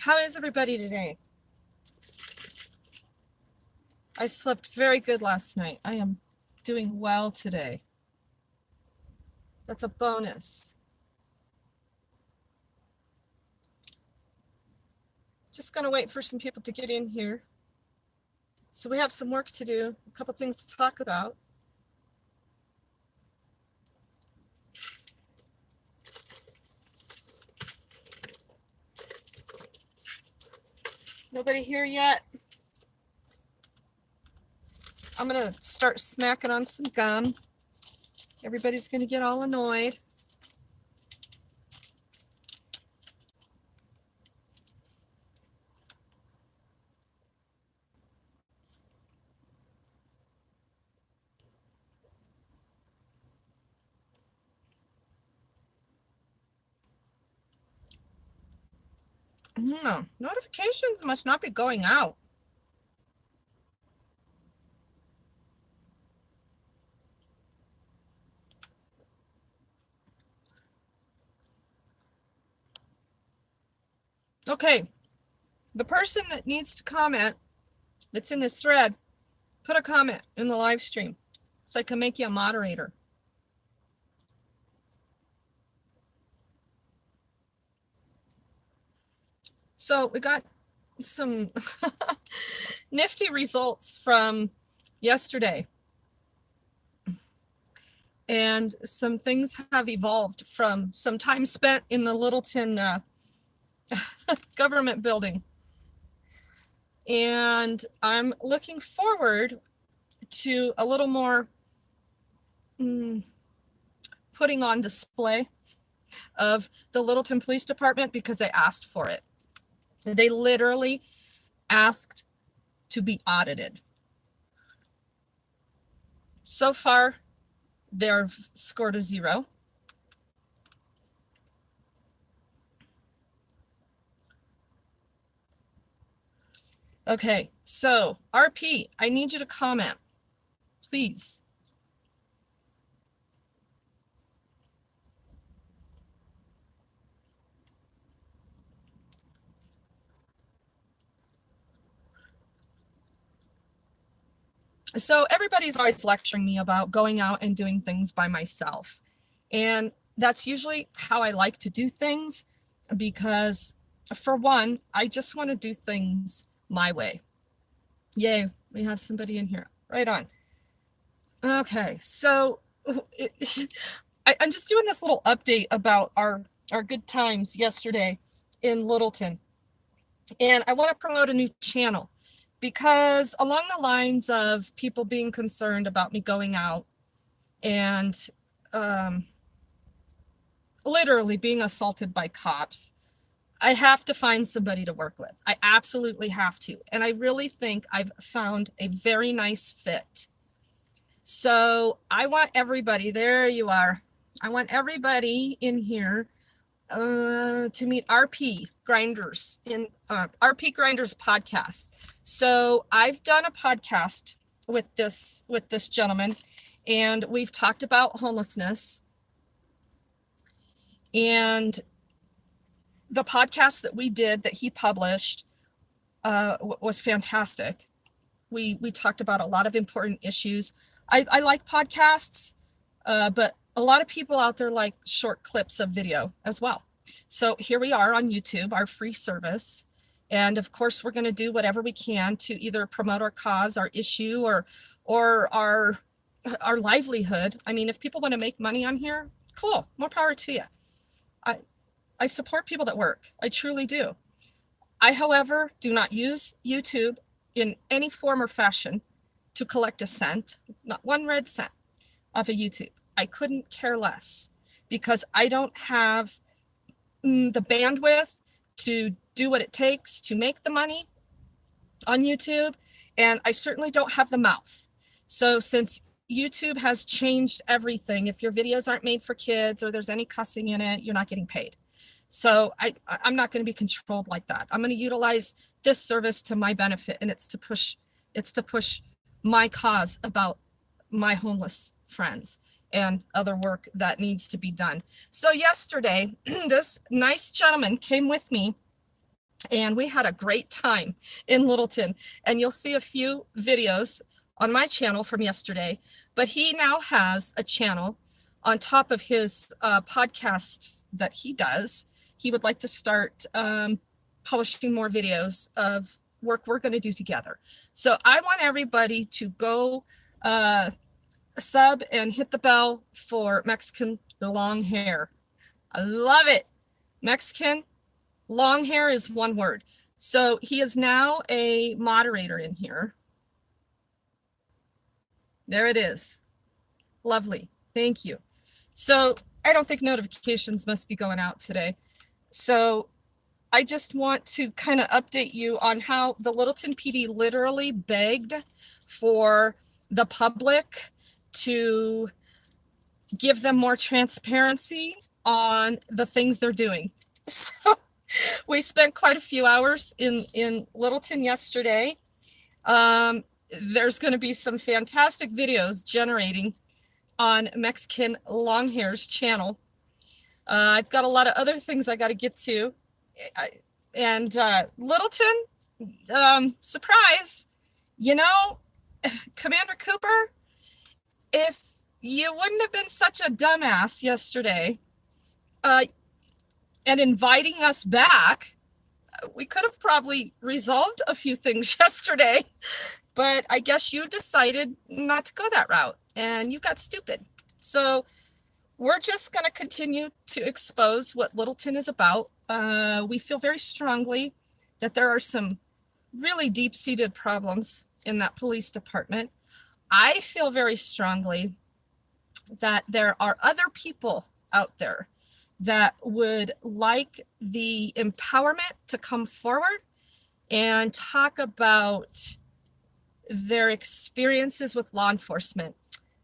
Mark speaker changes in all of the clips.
Speaker 1: How is everybody today? I slept very good last night. I am doing well today. That's a bonus. Just gonna wait for some people to get in here. So we have some work to do, a couple things to talk about. Nobody here yet? I'm gonna start smacking on some gum. Everybody's gonna get all annoyed. Notifications must not be going out. Okay, the person that needs to comment that's in this thread, put a comment in the live stream so I can make you a moderator. So we got some nifty results from yesterday. And some things have evolved from some time spent in the Littleton government building. And I'm looking forward to a little more putting on display of the Littleton Police Department because they asked for it. They literally asked to be audited. So far, they've scored a 0. Okay, so RP, I need you to comment, please. So everybody's always lecturing me about going out and doing things by myself. And that's usually how I like to do things because, for one, I just want to do things my way. Yay, we have somebody in here. Right on. Okay, so I'm just doing this little update about our good times yesterday in Littleton. And I want to promote a new channel because along the lines of people being concerned about me going out and literally being assaulted by cops, I have to find somebody to work with. I absolutely have to. And I really think I've found a very nice fit. So I want everybody, there you are. I want everybody in here to meet RP Grinders in RP Grinders podcast. So I've done a podcast with this gentleman, and we've talked about homelessness. And the podcast that we did that he published was fantastic. We talked about a lot of important issues. I like podcasts, but a lot of people out there like short clips of video as well. So here we are on YouTube, our free service. And of course, we're going to do whatever we can to either promote our cause, our issue, or our livelihood. I mean, if people want to make money on here, cool, more power to you. I support people that work. I truly do. I, however, do not use YouTube in any form or fashion to collect a cent, not one red cent off of YouTube. I couldn't care less because I don't have the bandwidth to do what it takes to make the money on YouTube, and I certainly don't have the mouth. So since YouTube has changed everything, if your videos aren't made for kids or there's any cussing in it, you're not getting paid. So I'm not going to be controlled like that. I'm going to utilize this service to my benefit, and it's to push my cause about my homeless friends and other work that needs to be done. So yesterday, this nice gentleman came with me and we had a great time in Littleton. And you'll see a few videos on my channel from yesterday, but he now has a channel on top of his podcasts that he does. He would like to start publishing more videos of work we're going to do together. So I want everybody to go sub and hit the bell for Mexican Longhair. I love it. Mexican Longhair is one word. So he is now a moderator in here. There it is. Lovely. Thank you. So I don't think notifications must be going out today. So I just want to kind of update you on how the Littleton PD literally begged for the public to give them more transparency on the things they're doing. So we spent quite a few hours in Littleton yesterday. There's going to be some fantastic videos generating on Mexican Longhair's channel. I've got a lot of other things I got to get to. And Littleton, surprise, you know, Commander Cooper, if you wouldn't have been such a dumbass yesterday and inviting us back, we could have probably resolved a few things yesterday, but I guess you decided not to go that route and you got stupid. So we're just going to continue to expose what Littleton is about. We feel very strongly that there are some really deep-seated problems in that police department. I feel very strongly that there are other people out there that would like the empowerment to come forward and talk about their experiences with law enforcement,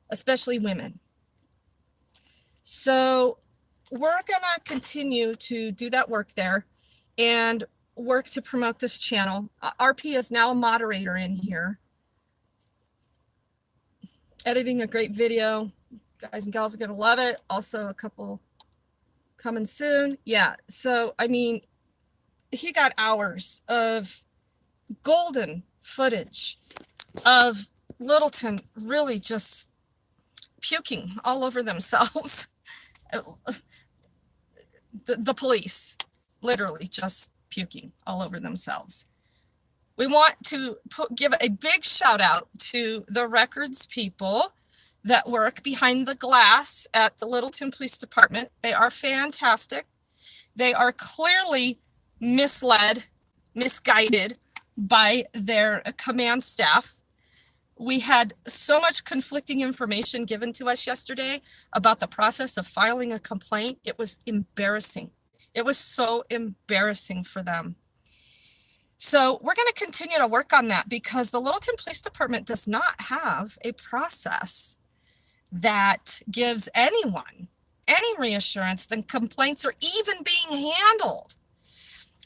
Speaker 1: especially women. So we're gonna continue to do that work there and work to promote this channel. RP is now a moderator in here, editing a great video. Guys and gals are gonna love it. Also a couple coming soon. Yeah, so I mean, he got hours of golden footage of Littleton really just puking all over themselves. The police literally just puking all over themselves. We want to give a big shout out to the records people that work behind the glass at the Littleton Police Department. They are fantastic. They are clearly misled, misguided by their command staff. We had so much conflicting information given to us yesterday about the process of filing a complaint. It was embarrassing. It was so embarrassing for them. So we're going to continue to work on that because the Littleton Police Department does not have a process that gives anyone any reassurance that complaints are even being handled.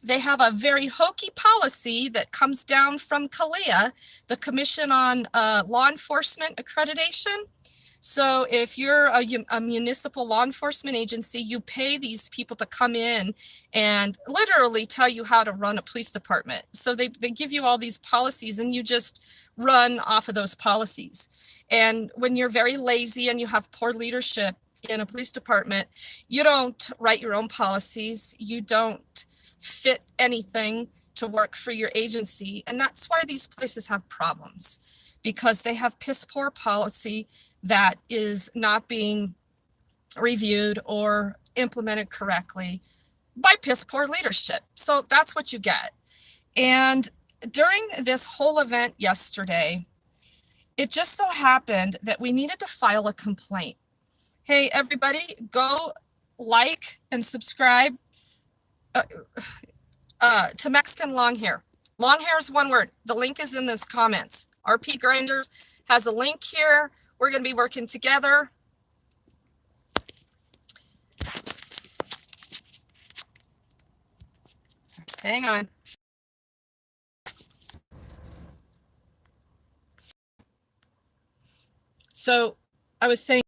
Speaker 1: They have a very hokey policy that comes down from CALEA, the Commission on Law Enforcement Accreditation. So if you're a municipal law enforcement agency, you pay these people to come in and literally tell you how to run a police department. So they give you all these policies and you just run off of those policies. And when you're very lazy and you have poor leadership in a police department, you don't write your own policies. You don't fit anything to work for your agency. And that's why these places have problems, because they have piss poor policy that is not being reviewed or implemented correctly by piss poor leadership. So that's what you get. And during this whole event yesterday, it just so happened that we needed to file a complaint. Hey, everybody, go like and subscribe to Mexican Longhair. Longhair is one word. The link is in this comments. RP Grinders has a link here. We're going to be working together. Hang on. So I was saying,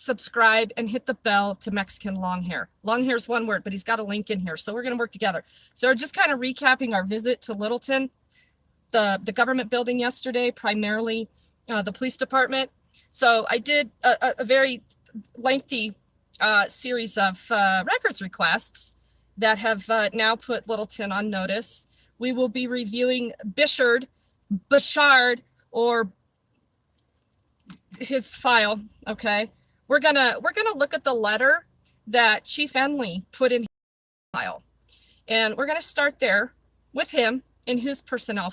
Speaker 1: subscribe, and hit the bell to Mexican Longhair. Longhair is one word, but he's got a link in here. So we're going to work together. So we're just kind of recapping our visit to Littleton, the government building yesterday, primarily the police department. So I did a very lengthy series of records requests that have now put Littleton on notice. We will be reviewing Bishard, or his file. Okay, we're gonna look at the letter that Chief Enley put in his file, and we're gonna start there with him in his personnel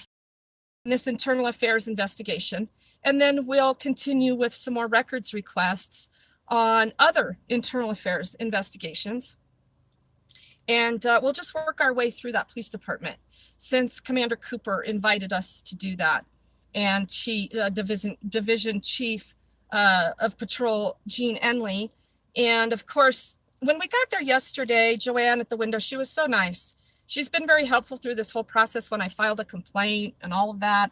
Speaker 1: in this internal affairs investigation, and then we'll continue with some more records requests on other internal affairs investigations. And we'll just work our way through that police department, since Commander Cooper invited us to do that. And Division Chief of Patrol Gene Enley. And of course, when we got there yesterday, Joanne at the window, she was so nice. She's been very helpful through this whole process when I filed a complaint and all of that.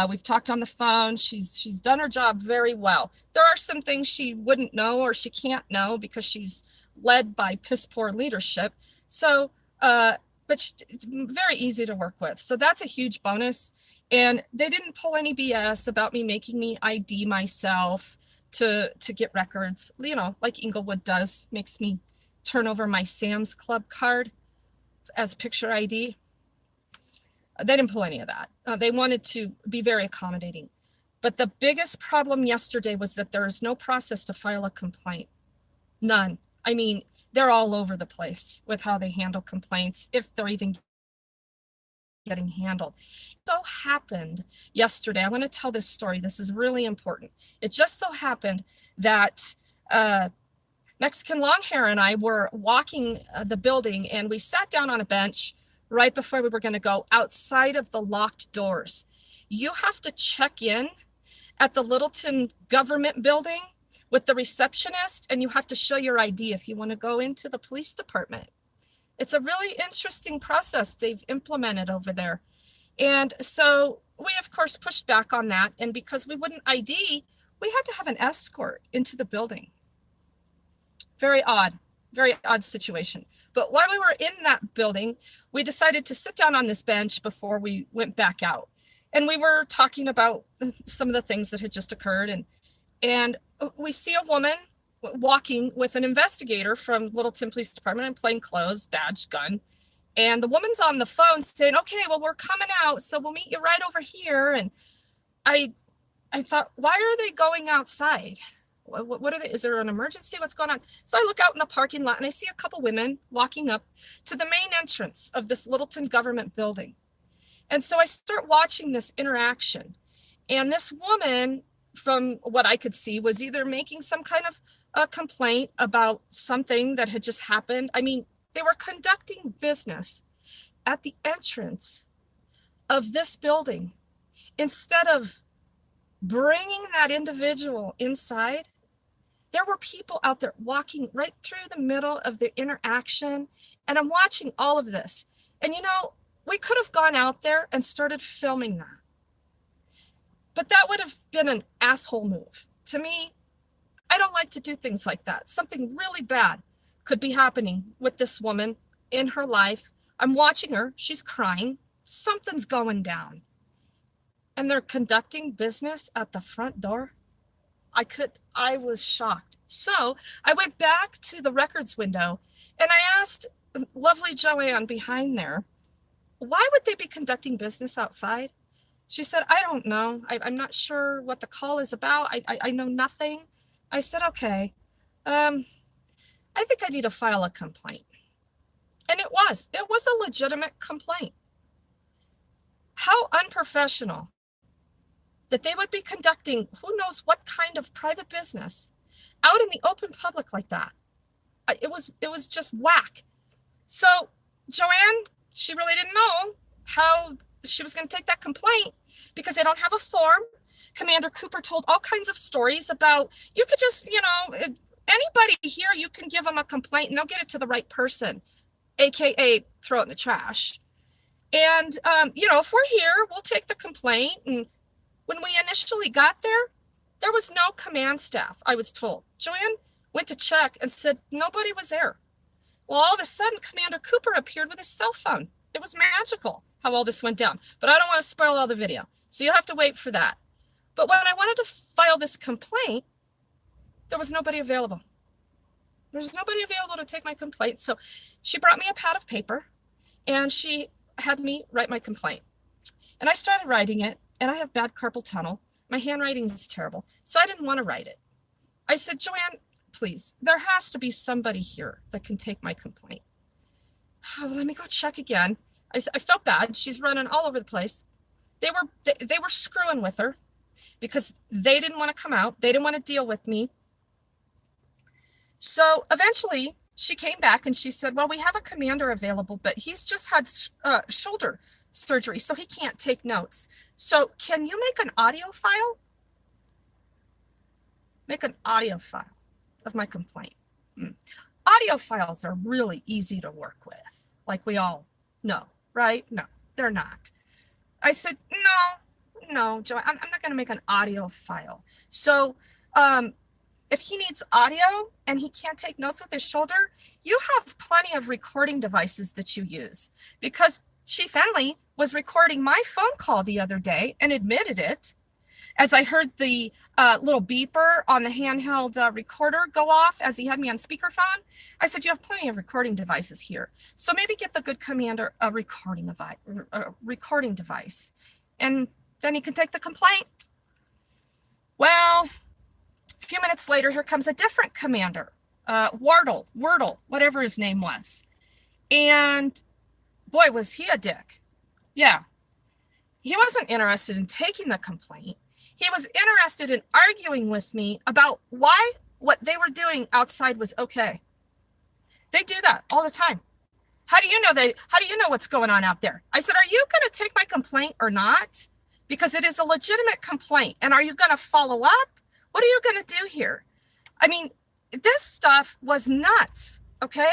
Speaker 1: We've talked on the phone. She's done her job very well. There are some things she wouldn't know or she can't know because she's led by piss poor leadership. So, but it's very easy to work with. So that's a huge bonus. And they didn't pull any BS about making me ID myself to get records, like Inglewood does, makes me turn over my Sam's Club card as picture ID. They didn't pull any of that. They wanted to be very accommodating. But the biggest problem yesterday was that there is no process to file a complaint. None. I mean, they're all over the place with how they handle complaints, if they're even getting handled. It so happened yesterday, I want to tell this story. This is really important. It just so happened that Mexican Longhair and I were walking the building, and we sat down on a bench right before we were going to go outside of the locked doors. You have to check in at the Littleton government building with the receptionist, and you have to show your ID if you want to go into the police department. It's a really interesting process they've implemented over there. And so we, of course, pushed back on that. And because we wouldn't ID, we had to have an escort into the building. Very odd situation. But while we were in that building, we decided to sit down on this bench before we went back out. And we were talking about some of the things that had just occurred. And we see a woman walking with an investigator from Littleton Police Department in plain clothes, badge, gun. And the woman's on the phone saying, okay, well, we're coming out, so we'll meet you right over here. And I thought, why are they going outside? What are they? Is there an emergency? What's going on? So I look out in the parking lot and I see a couple women walking up to the main entrance of this Littleton government building. And so I start watching this interaction. And this woman, from what I could see, was either making some kind of a complaint about something that had just happened. I mean, they were conducting business at the entrance of this building. Instead of bringing that individual inside, there were people out there walking right through the middle of the interaction. And I'm watching all of this. And we could have gone out there and started filming that. But that would have been an asshole move. To me, I don't like to do things like that. Something really bad could be happening with this woman in her life. I'm watching her. She's crying. Something's going down. And they're conducting business at the front door. I was shocked. So I went back to the records window and I asked lovely Joanne behind there, why would they be conducting business outside? She said, I don't know. I'm not sure what the call is about. I know nothing. I said, okay, I think I need to file a complaint. And it was a legitimate complaint. How unprofessional that they would be conducting who knows what kind of private business out in the open public like that. It was just whack. So Joanne, she really didn't know how she was going to take that complaint because they don't have a form. Commander Cooper told all kinds of stories about, you could just, anybody here, you can give them a complaint and they'll get it to the right person, AKA throw it in the trash. And, if we're here, we'll take the complaint. And when we initially got there, there was no command staff, I was told. Joanne went to check and said nobody was there. Well, all of a sudden, Commander Cooper appeared with his cell phone. It was magical how all this went down. But I don't want to spoil all the video, so you'll have to wait for that. But when I wanted to file this complaint, there was nobody available. There was nobody available to take my complaint. So she brought me a pad of paper, and she had me write my complaint. And I started writing it, and I have bad carpal tunnel. My handwriting is terrible, so I didn't want to write it. I said, Joanne, please, there has to be somebody here that can take my complaint. Oh, let me go check again. I felt bad. She's running all over the place. They were screwing with her because they didn't want to come out. They didn't want to deal with me. So eventually she came back and she said, well, we have a commander available, but he's just had shoulder surgery, so he can't take notes. So can you make an audio file? Make an audio file of my complaint. Audio files are really easy to work with, like we all know, right? No, they're not. I said, no, Joy, I'm not going to make an audio file. So if he needs audio and he can't take notes with his shoulder, you have plenty of recording devices that you use, because Chief Henley was recording my phone call the other day and admitted it. As I heard the little beeper on the handheld recorder go off as he had me on speakerphone, I said, you have plenty of recording devices here. So maybe get the good commander a recording device, and then he can take the complaint. Well, a few minutes later, here comes a different commander, Wardle, whatever his name was. And boy, was he a dick. Yeah. He wasn't interested in taking the complaint. He was interested in arguing with me about why what they were doing outside was okay. They do that all the time. How do you know what's going on out there? I said, are you going to take my complaint or not? Because it is a legitimate complaint. And are you going to follow up? What are you going to do here? I mean, this stuff was nuts. Okay.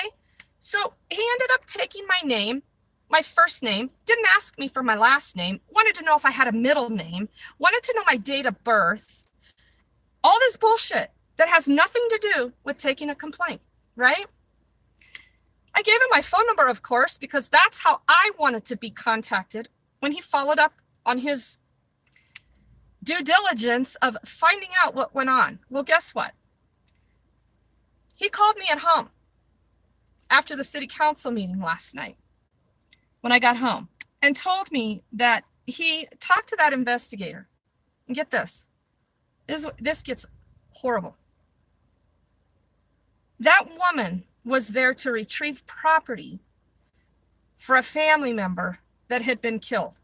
Speaker 1: So he ended up taking my name, my first name, didn't ask me for my last name, wanted to know if I had a middle name, wanted to know my date of birth, all this bullshit that has nothing to do with taking a complaint, right? I gave him my phone number, of course, because that's how I wanted to be contacted when he followed up on his due diligence of finding out what went on. Well, guess what? He called me at home after the city council meeting last night, when I got home, and told me that he talked to that investigator. And get this gets horrible. That woman was there to retrieve property for a family member that had been killed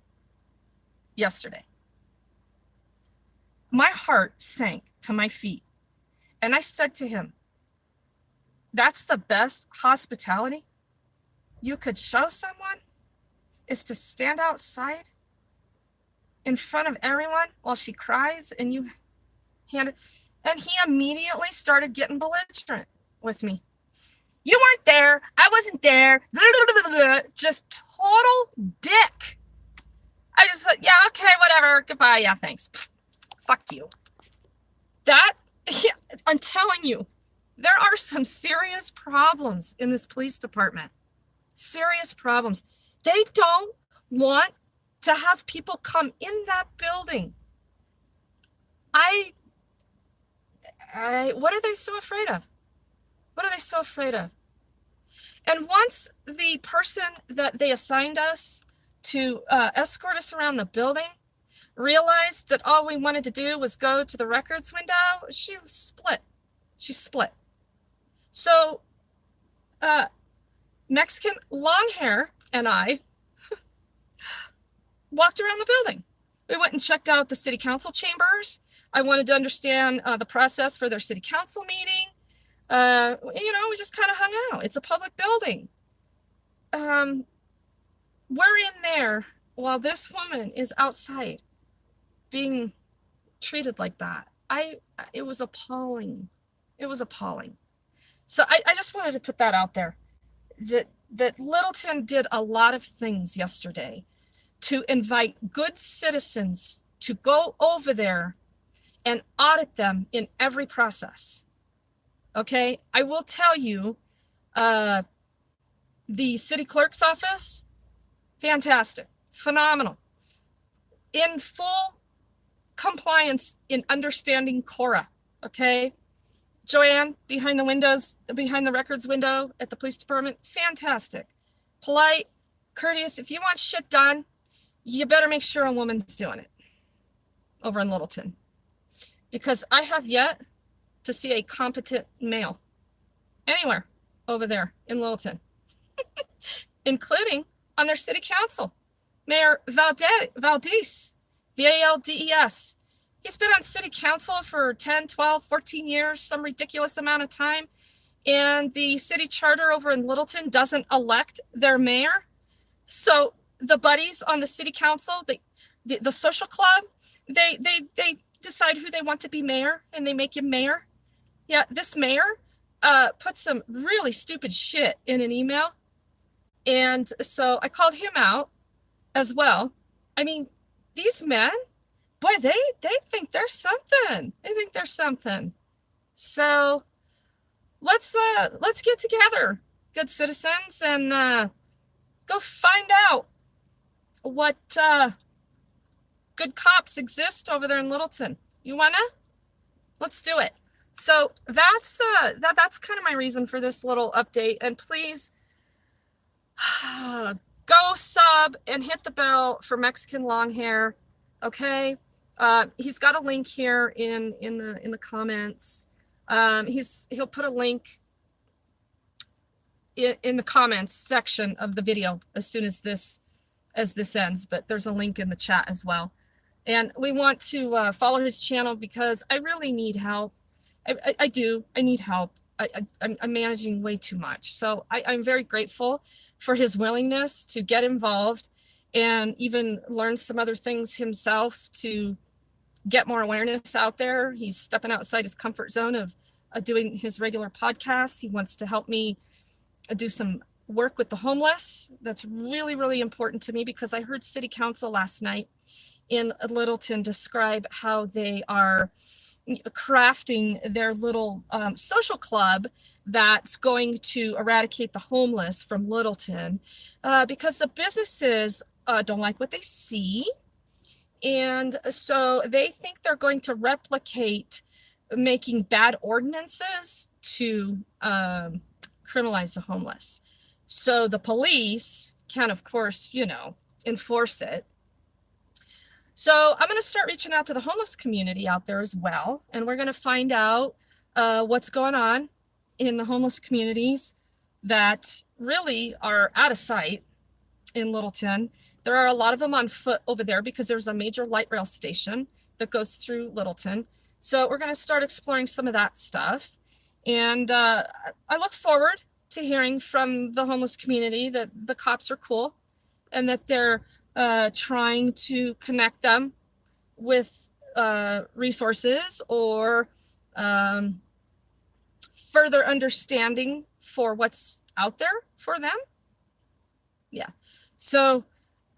Speaker 1: yesterday. My heart sank to my feet, and I said to him, that's the best hospitality you could show someone? Is to stand outside in front of everyone while she cries and you hand it. And he immediately started getting belligerent with me. You weren't there. I wasn't there. Just total dick. I just said, yeah, okay, whatever. Goodbye. Yeah, thanks. Pfft, fuck you. I'm telling you, there are some serious problems in this police department. Serious problems. They don't want to have people come in that building. What are they so afraid of? What are they so afraid of? And once the person that they assigned us to escort us around the building realized that all we wanted to do was go to the records window, she split. She split. So Mexican Longhair and I walked around the building. We went and checked out the city council chambers. I wanted to understand the process for their city council meeting. We just kind of hung out. It's a public building. We're in there while this woman is outside being treated like that. It was appalling. It was appalling. So I just wanted to put that out there. That Littleton did a lot of things yesterday to invite good citizens to go over there and audit them in every process. Okay, I will tell you, the city clerk's office, fantastic, phenomenal, in full compliance in understanding Cora. Okay, Joanne behind the windows, behind the records window at the police department, fantastic, polite, courteous. If you want shit done, you better make sure a woman's doing it over in Littleton, because I have yet to see a competent male anywhere over there in Littleton, including on their city council. Mayor Valdez, Valdes. He's been on city council for 10, 12, 14 years, some ridiculous amount of time. And the city charter over in Littleton doesn't elect their mayor. So the buddies on the city council, the social club, they decide who they want to be mayor, and they make him mayor. Yeah, this mayor put some really stupid shit in an email. And so I called him out as well. I mean, these men, boy, they think they're something. They think they're something. So let's get together, good citizens, and go find out what good cops exist over there in Littleton. You wanna? Let's do it. So that's kind of my reason for this little update. And please go sub and hit the bell for Mexican Longhair. Okay. He's got a link here in the comments. He'll put a link in the comments section of the video as soon as this ends, but there's a link in the chat as well. And we want to follow his channel because I really need help. I do. I need help. I'm managing way too much. So I'm very grateful for his willingness to get involved and even learn some other things himself to get more awareness out there. He's stepping outside his comfort zone of doing his regular podcasts. He wants to help me do some work with the homeless. That's really, really important to me because I heard City Council last night in Littleton describe how they are crafting their little social club that's going to eradicate the homeless from Littleton because the businesses don't like what they see. And so they think they're going to replicate making bad ordinances to criminalize the homeless. So the police can, of course, enforce it. So I'm going to start reaching out to the homeless community out there as well. And we're going to find out what's going on in the homeless communities that really are out of sight in Littleton. There are a lot of them on foot over there because there's a major light rail station that goes through Littleton. So we're going to start exploring some of that stuff. And I look forward to hearing from the homeless community that the cops are cool and that they're trying to connect them with resources or further understanding for what's out there for them. Yeah. So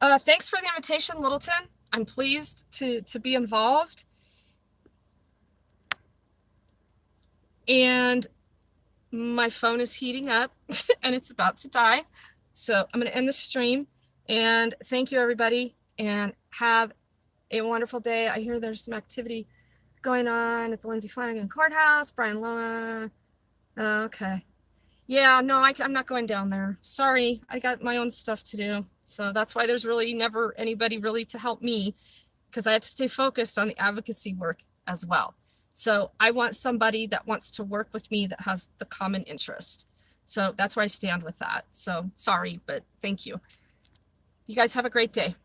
Speaker 1: thanks for the invitation, Littleton. I'm pleased to be involved. And my phone is heating up and it's about to die. So I'm going to end the stream. And thank you, everybody, and have a wonderful day. I hear there's some activity going on at the Lindsay Flanagan Courthouse. Brian Lola. Okay. Yeah, no, I'm not going down there. Sorry, I got my own stuff to do. So that's why there's really never anybody really to help me, because I have to stay focused on the advocacy work as well. So I want somebody that wants to work with me that has the common interest. So that's where I stand with that. So sorry, but thank you. You guys have a great day.